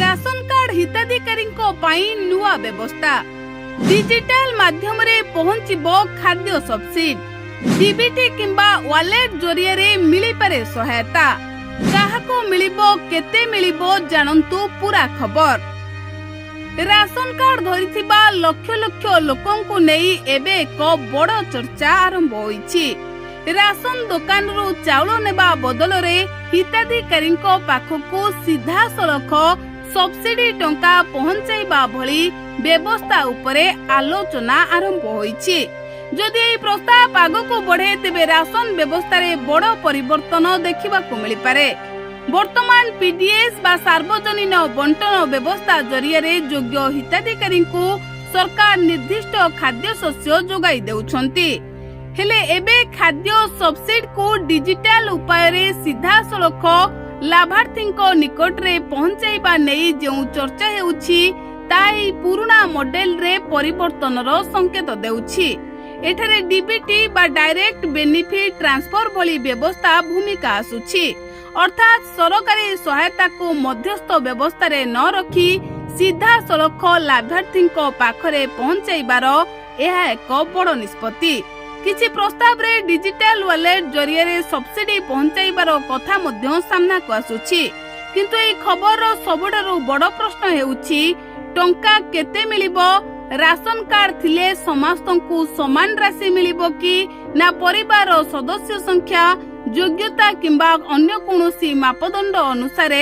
Ration card हिताधिकारी नुआ व्यवस्था digital माध्यम रे पहुंचबो खाद्य सब्सिडी डीबीटी किंबा वॉलेट जरिया रे मिली पारे सहायता काहाको मिलिबो केते मिलिबो जानंतु पूरा खबर। राशन कार्ड धरिथिबा लक्ष लक्ष लोकंकु नेई एबे एक बड़ चर्चा आरंभ होईछि। राशन दुकान रु चाउल नेबा बदल रे हिताधिकारी पाखकु सीधा सलख सब्सिडी टंका पहुंचाइबा भली व्यवस्था उपरे आलोचना आरंभ होईछि। जदि एही प्रस्ताव आगको बढ़े तेबे राशन व्यवस्था रे बड़ परिवर्तन देखिबाकु मिली पारे। वर्तमान पीडीएस बा सार्वजनिक बंटन व्यवस्था जरिया रे योग्य हिताधिकारी सरकार निर्दिष्ट खाद्य शस्य जोगाई देउछंती। हेले एबे खाद्य सब्सिडी को डिजिटल उपाय रे सीधा सलख लाभार्थी निकट रे पहुंचाइबा नै जो चर्चा हेउछि ताई पुराना मॉडल रे परिवर्तन रो संकेत देउछि। एठारे डीबीटी बा डायरेक्ट बेनिफिट ट्रांसफर भली व्यवस्था भूमिका आसुछि, अर्थात सरकारी सहायता को मध्यस्थ व्यवस्था रे न रखी सीधा सलख लाभार्थी पाखरे पहुंचाइबार यह एक बड़ निष्पत्ति। किछि प्रस्ताव रे डिजिटल वॉलेट जरिया रे सब्सिडी पहुंचाइबार कथा मध्य सामना को आसुछि, किंतु एही खबर रो सबठारु बड़ प्रश्न हेउछि टंका केते मिलिबो। राशन कार्ड थिले समस्तंकु समान राशि मिलिबो कि ना परिवार सदस्य संख्या योग्यता किंबा अन्य कोनोसी मापदंड अनुसार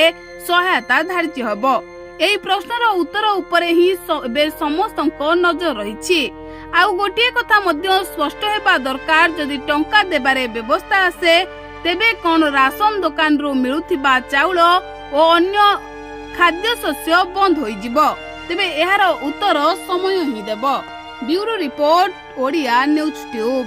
सहायता धार्य हबो। एही प्रश्नर उत्तर उपरे ही समस्तंको नजर रहिछि। आउ गोटिए कथा मध्य स्पष्ट हेबा दरकार, जदि टंका देबारे व्यवस्था आसे तेबे कोन राशन दुकान रु मिलुथिबा चाउल ओ अन्य खाद्य शस्य बंद होई जिवो, तेबे एहार उत्तर समय ही देबो। Bureau report, Odia news tube.